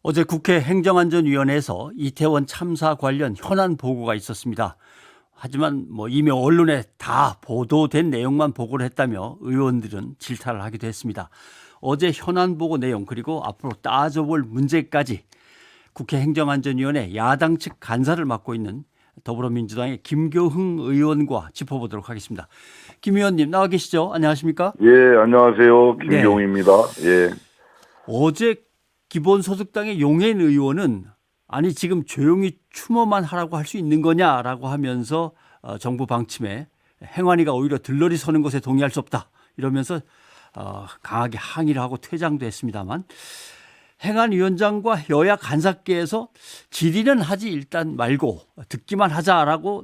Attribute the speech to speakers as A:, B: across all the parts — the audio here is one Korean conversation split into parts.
A: 어제 국회 행정안전위원회에서 이태원 참사 관련 현안 보고가 있었습니다. 하지만 이미 언론에 다 보도된 내용만 보고를 했다며 의원들은 질타를 하기도 했습니다. 어제 현안 보고 내용 그리고 앞으로 따져볼 문제까지 국회 행정안전위원회 야당 측 간사를 맡고 있는 더불어민주당의 김교흥 의원과 짚어보도록 하겠습니다. 김 의원님 나와 계시죠? 안녕하십니까?
B: 예, 안녕하세요.
A: 네.
B: 김종입니다. 예.
A: 어제 기본소득당의 용해인 의원은 아니 지금 조용히 추모만 하라고 할 수 있는 거냐라고 하면서 정부 방침에 행안위가 오히려 들러리 서는 것에 동의할 수 없다 이러면서 강하게 항의를 하고 퇴장도 했습니다만 행안위원장과 여야 간사께서 질의는 하지 일단 말고 듣기만 하자라고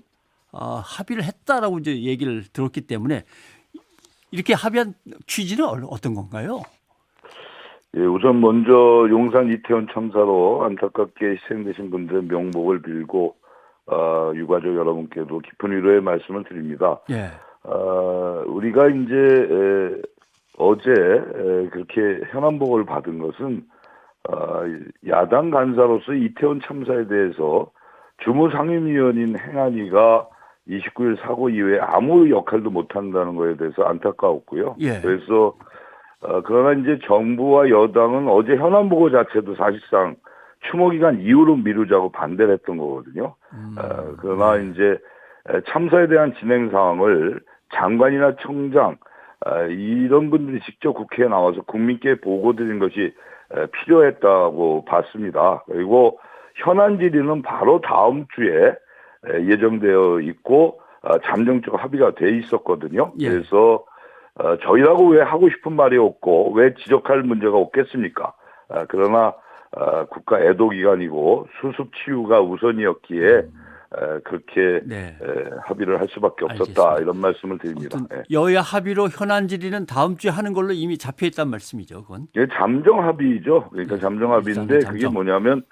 A: 합의를 했다라고 이제 얘기를 들었기 때문에 이렇게 합의한 취지는 어떤 건가요?
B: 예, 우선 먼저 용산 이태원 참사로 안타깝게 희생되신 분들의 명복을 빌고 유가족 여러분께도 깊은 위로의 말씀을 드립니다.
A: 예.
B: 우리가 이제 어제 그렇게 현안 보고를 받은 것은 야당 간사로서 이태원 참사에 대해서 주무상임위원인 행안위가 29일 사고 이후에 아무 역할도 못한다는 것에 대해서 안타까웠고요.
A: 예.
B: 그래서 그러나 이제 정부와 여당은 어제 현안 보고 자체도 사실상 추모 기간 이후로 미루자고 반대를 했던 거거든요. 그러나 이제 참사에 대한 진행 상황을 장관이나 청장 이런 분들이 직접 국회에 나와서 국민께 보고드린 것이 필요했다고 봤습니다. 그리고 현안 질의는 바로 다음 주에 예정되어 있고 잠정적 합의가 돼 있었거든요.
A: 예.
B: 그래서 저희라고 왜 하고 싶은 말이 없고 왜 지적할 문제가 없겠습니까? 그러나 국가 애도 기간이고 수습 치유가 우선이었기에 그렇게
A: 네.
B: 합의를 할 수밖에 없었다.
A: 알겠습니다.
B: 이런 말씀을 드립니다. 예.
A: 여야 합의로 현안 질의는 다음 주에 하는 걸로 이미 잡혀 있단 말씀이죠, 그건.
B: 이게 잠정 합의죠. 그러니까 잠정 합의인데
A: 일단은
B: 그게
A: 잠정.
B: 뭐냐면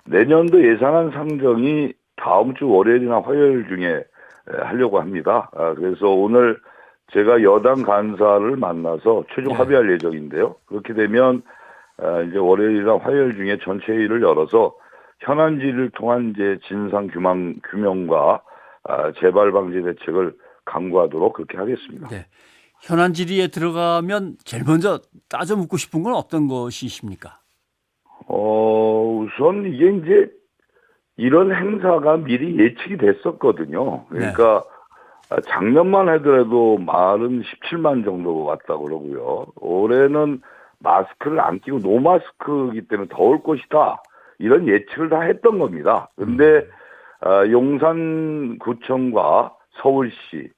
B: 내년도 예산안 상정이 다음 주 월요일이나 화요일 중에 하려고 합니다. 그래서 오늘 제가 여당 간사를 만나서 최종
A: 네.
B: 합의할 예정인데요. 그렇게 되면 이제 월요일이나 화요일 중에 전체 회의를 열어서 현안 질의를 통한 이제 진상 규명과 재발 방지 대책을 강구하도록 그렇게 하겠습니다.
A: 네. 현안 질의에 들어가면 제일 먼저 따져 묻고 싶은 건 어떤 것이십니까?
B: 우선 이게 이제 이런 행사가 미리 예측이 됐었거든요. 그러니까 작년만 하더라도 말은 17만 정도 왔다고 그러고요. 올해는 마스크를 안 끼고 노마스크이기 때문에 더울 것이다. 이런 예측을 다 했던 겁니다. 근데 용산구청과 서울시,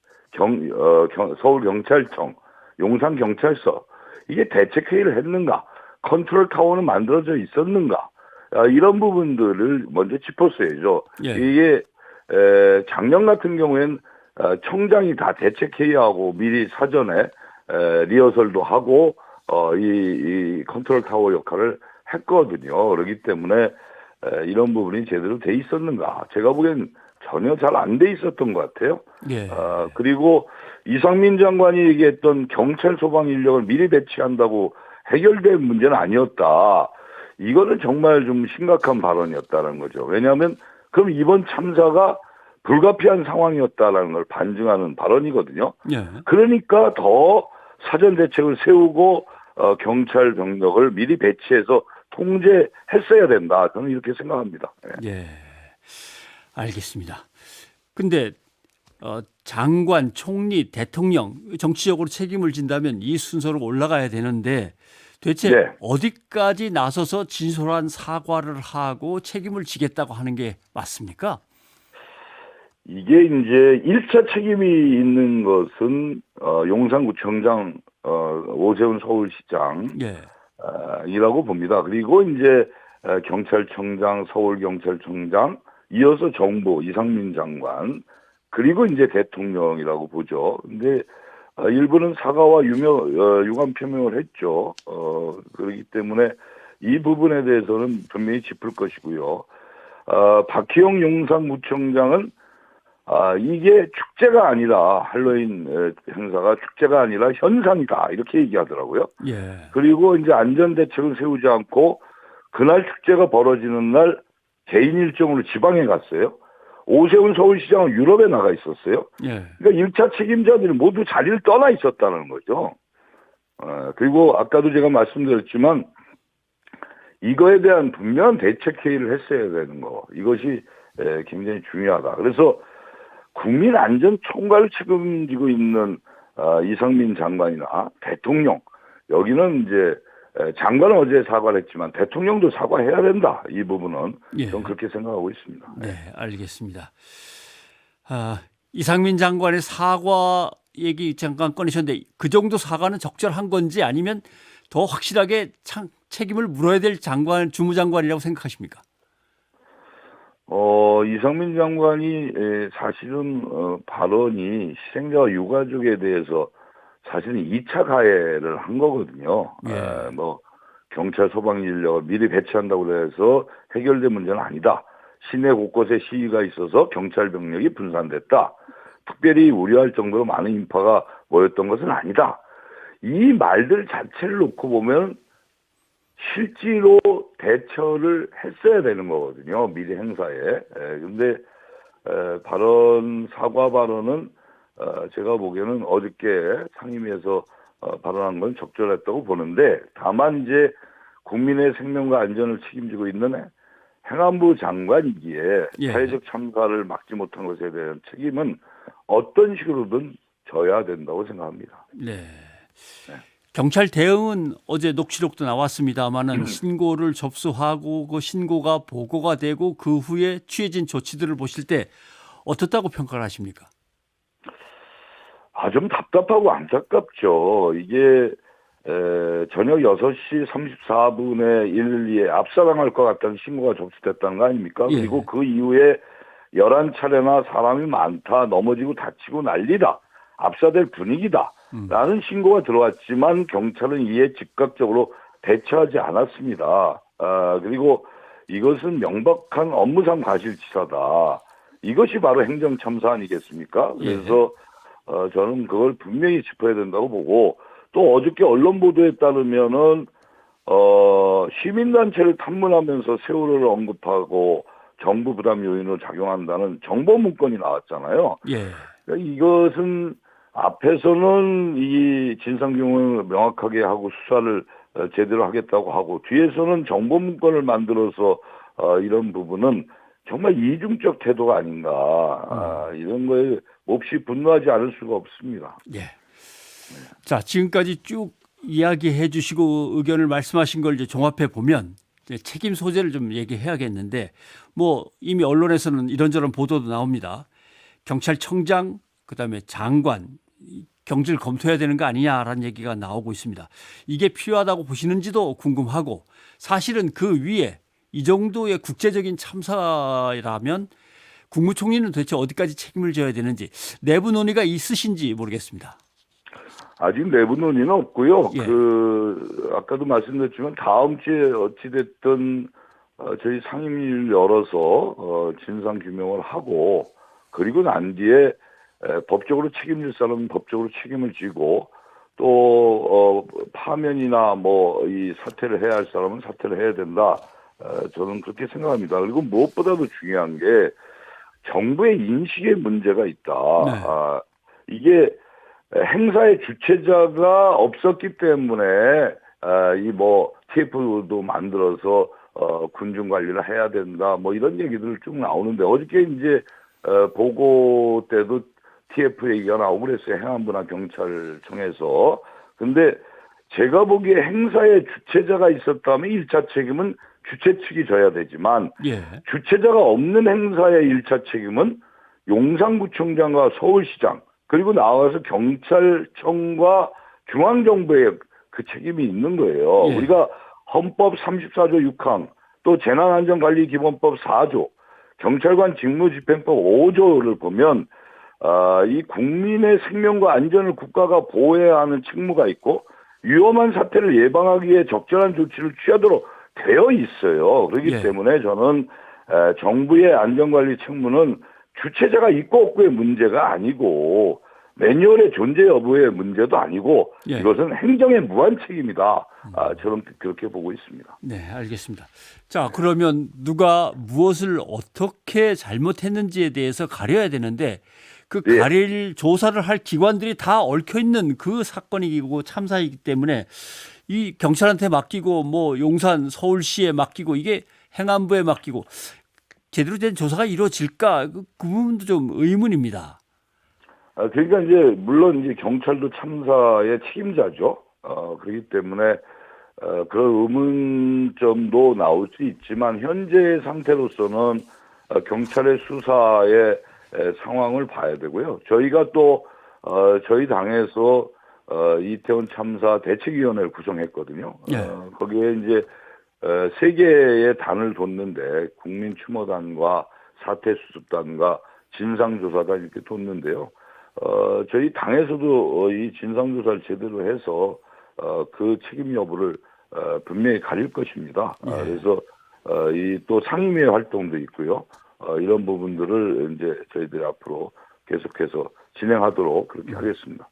B: 서울경찰청, 용산경찰서 이게 대책회의를 했는가? 컨트롤 타워는 만들어져 있었는가? 이런 부분들을 먼저 짚었어야죠.
A: 예.
B: 이게 작년 같은 경우엔 청장이 다 대책회의하고 미리 사전에 리허설도 하고 이 컨트롤 타워 역할을 했거든요. 그렇기 때문에 이런 부분이 제대로 돼 있었는가? 제가 보기엔 전혀 잘 안 돼 있었던 것 같아요.
A: 예.
B: 그리고 이상민 장관이 얘기했던 경찰 소방 인력을 미리 배치한다고 해결된 문제는 아니었다. 이거는 정말 좀 심각한 발언이었다는 거죠. 왜냐하면 그럼 이번 참사가 불가피한 상황이었다라는 걸 반증하는 발언이거든요.
A: 예.
B: 그러니까 더 사전 대책을 세우고 경찰 병력을 미리 배치해서 통제했어야 된다. 저는 이렇게 생각합니다. 예.
A: 예. 알겠습니다. 근데 장관, 총리, 대통령 정치적으로 책임을 진다면 이 순서로 올라가야 되는데 도대체
B: 네.
A: 어디까지 나서서 진솔한 사과를 하고 책임을 지겠다고 하는 게 맞습니까?
B: 이게 이제 1차 책임이 있는 것은 용산구청장 오세훈 서울시장
A: 예.
B: 이라고 봅니다. 그리고 이제 경찰청장, 서울경찰청장, 이어서 정부 이상민 장관, 그리고 이제 대통령이라고 보죠. 근데 일부는 사과와 유감 표명을 했죠. 그렇기 때문에 이 부분에 대해서는 분명히 짚을 것이고요. 박희영 용산구청장은 이게 축제가 아니라 할로윈 행사가 축제가 아니라 현상이다 이렇게 얘기하더라고요.
A: 예.
B: 그리고 이제 안전 대책을 세우지 않고 그날 축제가 벌어지는 날 개인 일정으로 지방에 갔어요. 오세훈 서울시장은 유럽에 나가 있었어요.
A: 예.
B: 그러니까 1차 책임자들이 모두 자리를 떠나 있었다는 거죠. 그리고 아까도 제가 말씀드렸지만 이거에 대한 분명한 대책 회의를 했어야 되는 거. 이것이 굉장히 중요하다. 그래서 국민 안전 총괄을 책임지고 있는 이상민 장관이나 대통령 여기는 이제 장관은 어제 사과를 했지만 대통령도 사과해야 된다. 이 부분은
A: 예.
B: 저는 그렇게 생각하고 있습니다.
A: 네, 알겠습니다. 이상민 장관의 사과 얘기 잠깐 꺼내셨는데 그 정도 사과는 적절한 건지 아니면 더 확실하게 책임을 물어야 될 장관, 주무장관이라고 생각하십니까?
B: 이상민 장관이 사실은 발언이 희생자와 유가족에 대해서 사실은 2차 가해를 한 거거든요.
A: 예.
B: 뭐 경찰 소방 인력을 미리 배치한다고 해서 해결된 문제는 아니다. 시내 곳곳에 시위가 있어서 경찰 병력이 분산됐다. 특별히 우려할 정도로 많은 인파가 모였던 것은 아니다. 이 말들 자체를 놓고 보면 실제로 대처를 했어야 되는 거거든요. 미리 행사에. 근데 사과 발언은 제가 보기에는 어저께 상임위에서 발언한 건 적절했다고 보는데 다만 이제 국민의 생명과 안전을 책임지고 있는 행안부 장관이기에
A: 예.
B: 사회적 참사를 막지 못한 것에 대한 책임은 어떤 식으로든 져야 된다고 생각합니다.
A: 네. 경찰 대응은 어제 녹취록도 나왔습니다마는 신고를 접수하고 그 신고가 보고가 되고 그 후에 취해진 조치들을 보실 때 어떻다고 평가를 하십니까?
B: 좀 답답하고 안타깝죠. 이게 저녁 6시 34분에 112에 압사당할 것 같다는 신고가 접수됐다는 거 아닙니까?
A: 예.
B: 그리고 그 이후에 11차례나 사람이 많다, 넘어지고 다치고 난리다, 압사될 분위기다 라는 신고가 들어왔지만 경찰은 이에 즉각적으로 대처하지 않았습니다. 그리고 이것은 명백한 업무상 과실치사다. 이것이 바로 행정참사 아니겠습니까? 그래서 저는 그걸 분명히 짚어야 된다고 보고 또 어저께 언론 보도에 따르면은 시민단체를 탐문하면서 세월호를 언급하고 정부 부담 요인으로 작용한다는 정보 문건이 나왔잖아요.
A: 예.
B: 그러니까 이것은 앞에서는 이 진상규명을 명확하게 하고 수사를 제대로 하겠다고 하고 뒤에서는 정보 문건을 만들어서 이런 부분은 정말 이중적 태도가 아닌가. 이런 거에 몹시 분노하지 않을 수가 없습니다.
A: 예. 자, 지금까지 쭉 이야기해 주시고 의견을 말씀하신 걸 이제 종합해 보면 이제 책임 소재를 좀 얘기해야겠는데 뭐 이미 언론에서는 이런저런 보도도 나옵니다. 경찰청장 그다음에 장관 경질 검토해야 되는 거 아니냐라는 얘기가 나오고 있습니다. 이게 필요하다고 보시는지도 궁금하고 사실은 그 위에 이 정도의 국제적인 참사라면 국무총리는 도대체 어디까지 책임을 져야 되는지 내부 논의가 있으신지 모르겠습니다.
B: 아직 내부 논의는 없고요.
A: 예.
B: 아까도 말씀드렸지만 다음 주에 어찌됐든 저희 상임위를 열어서 진상 규명을 하고 그리고 난 뒤에 법적으로 책임질 사람은 법적으로 책임을 지고 또 파면이나 뭐 이 사퇴를 해야 할 사람은 사퇴를 해야 된다. 저는 그렇게 생각합니다. 그리고 무엇보다도 중요한 게 정부의 인식의 문제가 있다.
A: 네.
B: 이게 행사의 주최자가 없었기 때문에 이 뭐 TF도 만들어서 군중 관리를 해야 된다. 뭐 이런 얘기들 쭉 나오는데 어저께 이제 보고 때도 TF 얘기가 나오고 그랬어요. 행안부나 경찰청에서. 근데 제가 보기에 행사의 주최자가 있었다면 1차 책임은 주최 측이 져야 되지만
A: 예.
B: 주최자가 없는 행사의 1차 책임은 용산구청장과 서울시장 그리고 나와서 경찰청과 중앙정부의 그 책임이 있는 거예요.
A: 예.
B: 우리가 헌법 34조 6항 또 재난안전관리기본법 4조 경찰관 직무집행법 5조를 보면 이 국민의 생명과 안전을 국가가 보호해야 하는 책무가 있고 위험한 사태를 예방하기 위해 적절한 조치를 취하도록 되어 있어요. 그렇기
A: 예.
B: 때문에 저는 정부의 안전관리 책무는 주체자가 있고 없고의 문제가 아니고 매뉴얼의 존재 여부의 문제도 아니고
A: 예.
B: 이것은 행정의 무한 책임이다. 저는 그렇게 보고 있습니다.
A: 네, 알겠습니다. 자, 그러면 누가 무엇을 어떻게 잘못했는지에 대해서 가려야 되는데 그
B: 예.
A: 가릴 조사를 할 기관들이 다 얽혀 있는 그 사건이고 참사이기 때문에 이 경찰한테 맡기고 뭐 용산 서울시에 맡기고 이게 행안부에 맡기고 제대로 된 조사가 이루어질까 그 부분도 좀 의문입니다.
B: 그러니까 이제 물론 이제 경찰도 참사의 책임자죠. 그렇기 때문에 그런 의문점도 나올 수 있지만 현재 상태로서는 경찰의 수사의 상황을 봐야 되고요. 저희가 또 저희 당에서 이태원 참사 대책위원회를 구성했거든요.
A: 예.
B: 거기에 이제 세 개의 단을 뒀는데 국민추모단과 사태수습단과 진상조사단 이렇게 뒀는데요. 저희 당에서도 이 진상조사를 제대로 해서 그 책임 여부를 분명히 가릴 것입니다.
A: 예.
B: 그래서 이 또 상임위 활동도 있고요. 이런 부분들을 이제 저희들이 앞으로 계속해서 진행하도록 그렇게 하겠습니다.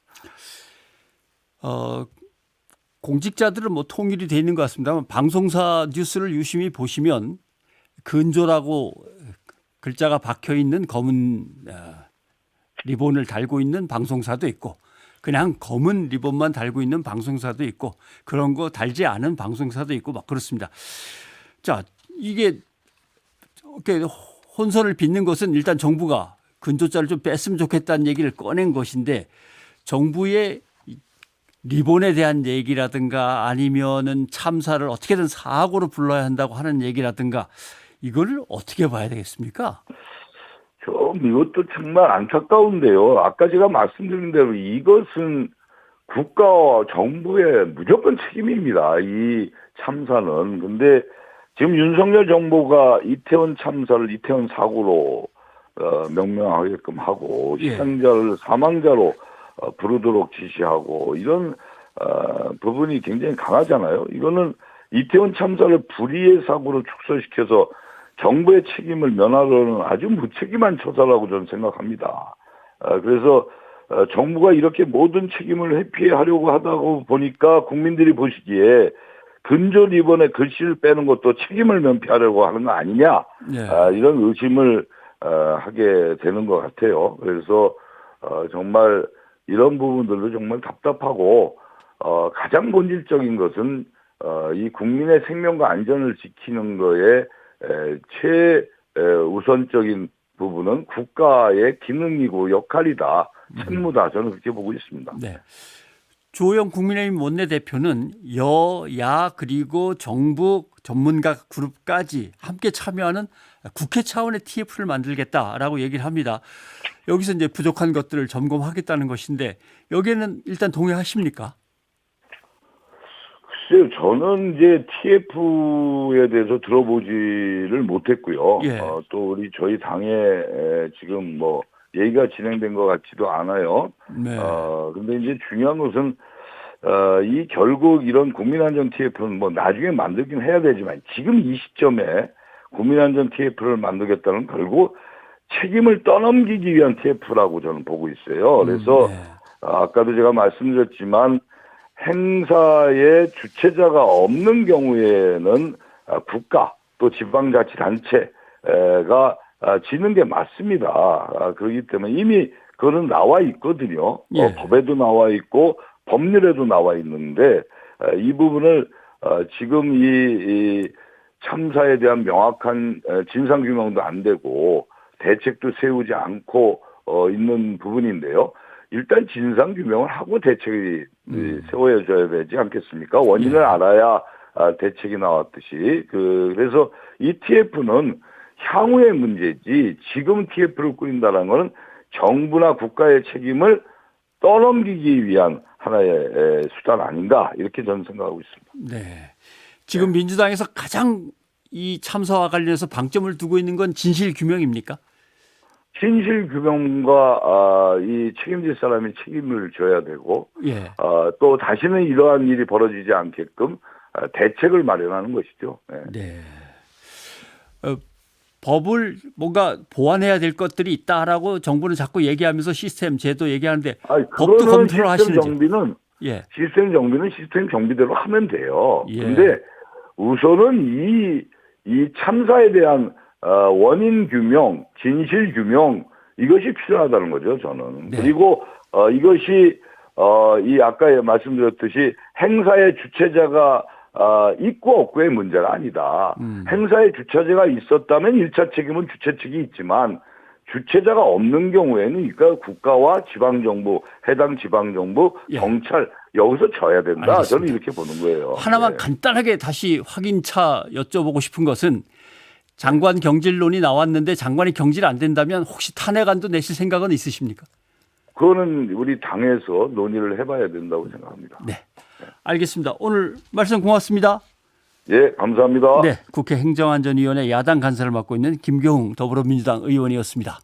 A: 공직자들은 뭐 통일이 돼 있는 것 같습니다만 방송사 뉴스를 유심히 보시면 근조라고 글자가 박혀 있는 검은 리본을 달고 있는 방송사도 있고 그냥 검은 리본만 달고 있는 방송사도 있고 그런 거 달지 않은 방송사도 있고 막 그렇습니다. 자, 이게 이렇게 혼선을 빚는 것은 일단 정부가 근조자를 좀 뺐으면 좋겠다는 얘기를 꺼낸 것인데 정부의 리본에 대한 얘기라든가 아니면은 참사를 어떻게든 사고로 불러야 한다고 하는 얘기라든가 이거를 어떻게 봐야 되겠습니까?
B: 좀 이것도 정말 안타까운데요. 아까 제가 말씀드린 대로 이것은 국가와 정부의 무조건 책임입니다. 이 참사는. 근데 지금 윤석열 정부가 이태원 참사를 이태원 사고로 명명하게끔 하고
A: 예.
B: 희생자를 사망자로 부르도록 지시하고 이런 부분이 굉장히 강하잖아요. 이거는 이태원 참사를 불의의 사고로 축소시켜서 정부의 책임을 면하려는 아주 무책임한 처사라고 저는 생각합니다. 그래서 정부가 이렇게 모든 책임을 회피하려고 하다고 보니까 국민들이 보시기에 근조 리본에 글씨를 빼는 것도 책임을 면피하려고 하는 거 아니냐
A: 예.
B: 이런 의심을 하게 되는 것 같아요. 그래서 정말 이런 부분들도 정말 답답하고 가장 본질적인 것은 이 국민의 생명과 안전을 지키는 거에 최우선적인 부분은 국가의 기능이고 역할이다, 책무다. 저는 그렇게 보고 있습니다.
A: 네. 조영 국민의힘 원내대표는 여야 그리고 정부 전문가 그룹까지 함께 참여하는 국회 차원의 TF를 만들겠다라고 얘기를 합니다. 여기서 이제 부족한 것들을 점검하겠다는 것인데 여기에는 일단 동의하십니까?
B: 글쎄요, 저는 이제 TF에 대해서 들어보지를 못했고요.
A: 예.
B: 또 우리 저희 당에 지금 뭐 얘기가 진행된 것 같지도 않아요.
A: 네.
B: 근데 이제 중요한 것은 이 결국 이런 국민안전 TF는 뭐 나중에 만들긴 해야 되지만 지금 이 시점에 국민안전 TF를 만들겠다는 결국 책임을 떠넘기기 위한 TF라고 저는 보고 있어요. 그래서
A: 네.
B: 아까도 제가 말씀드렸지만 행사의 주체자가 없는 경우에는 국가 또 지방자치단체가 지는 게 맞습니다. 그렇기 때문에 이미 그거는 나와 있거든요.
A: 예.
B: 법에도 나와 있고 법률에도 나와 있는데 이 부분을 지금 이 참사에 대한 명확한 진상규명도 안 되고 대책도 세우지 않고 있는 부분인데요. 일단 진상규명을 하고 대책이 세워져야 되지 않겠습니까? 원인을
A: 예.
B: 알아야 대책이 나왔듯이. 그래서 이 TF는 향후의 문제지 지금 TF를 꾸린다는 것은 정부나 국가의 책임을 떠넘기기 위한 하나의 수단 아닌가 이렇게 저는 생각하고 있습니다.
A: 네. 지금 민주당에서 가장 이 참사와 관련해서 방점을 두고 있는 건 진실 규명입니까?
B: 진실 규명과 이 책임질 사람이 책임을 져야 되고
A: 예.
B: 또 다시는 이러한 일이 벌어지지 않게끔 대책을 마련하는 것이죠. 네.
A: 네. 법을 뭔가 보완해야 될 것들이 있다라고 정부는 자꾸 얘기하면서 시스템 제도 얘기하는데
B: 아니,
A: 법도
B: 그거는
A: 검토를
B: 시스템
A: 하시는지.
B: 정비는
A: 예.
B: 시스템 정비는 시스템 정비대로 하면 돼요.
A: 예.
B: 근데 우선은 이 참사에 대한 원인 규명, 진실 규명 이것이 필요하다는 거죠, 저는.
A: 네.
B: 그리고 이것이 이 아까 말씀드렸듯이 행사의 주최자가 있고 없고의 문제가 아니다. 행사의 주최자가 있었다면 1차 책임은 주최 측이 있지만 주최자가 없는 경우에는 그러니까 국가와 지방정부, 해당 지방정부,
A: 예.
B: 경찰 여기서 져야 된다.
A: 알겠습니다.
B: 저는 이렇게 보는 거예요.
A: 하나만
B: 네.
A: 간단하게 다시 확인차 여쭤보고 싶은 것은 장관 경질론이 나왔는데 장관이 경질 안 된다면 혹시 탄핵안도 내실 생각은 있으십니까?
B: 그거는 우리 당에서 논의를 해봐야 된다고 생각합니다.
A: 네. 알겠습니다. 오늘 말씀 고맙습니다.
B: 예, 감사합니다.
A: 네. 국회 행정안전위원회 야당 간사를 맡고 있는 김교흥 더불어민주당 의원이었습니다.